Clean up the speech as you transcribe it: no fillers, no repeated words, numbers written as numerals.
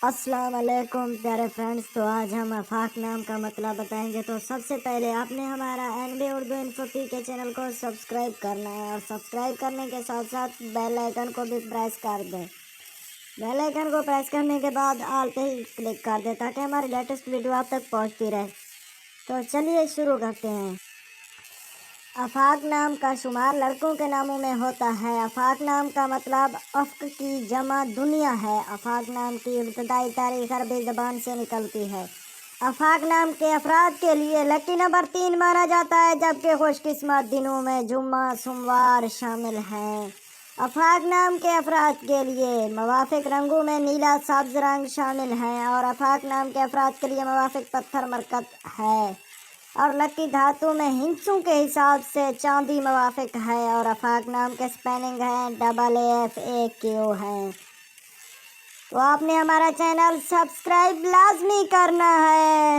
السلام علیکم پیارے فرینڈس، تو آج ہم آفاق نام کا مطلب بتائیں گے۔ تو سب سے پہلے آپ نے ہمارا این بی اردو انفو پی کے چینل کو سبسکرائب کرنا ہے، اور سبسکرائب کرنے کے ساتھ ساتھ بیل آئیکن کو بھی پریس کر دیں۔ بیل آئیکن کو پریس کرنے کے بعد آل پہ ہی کلک کر دیں تاکہ ہماری لیٹسٹ ویڈیو آپ تک پہنچتی رہے۔ تو چلیے شروع کرتے ہیں۔ آفاق نام کا شمار لڑکوں کے ناموں میں ہوتا ہے۔ آفاق نام کا مطلب افق کی جمع دنیا ہے۔ آفاق نام کی ابتدائی تاریخ عربی زبان سے نکلتی ہے۔ آفاق نام کے افراد کے لیے لکی نمبر 3 مانا جاتا ہے، جبکہ خوش قسمت دنوں میں جمعہ سوموار شامل ہیں۔ آفاق نام کے افراد کے لیے موافق رنگوں میں نیلا سبز رنگ شامل ہیں، اور آفاق نام کے افراد کے لیے موافق پتھر مرکز ہے، اور لکی دھاتوں میں ہندسوں کے حساب سے چاندی موافق ہے، اور آفاق نام کے سپیلنگ ہیں AAFAQ ہیں۔ تو آپ نے ہمارا چینل سبسکرائب لازمی کرنا ہے۔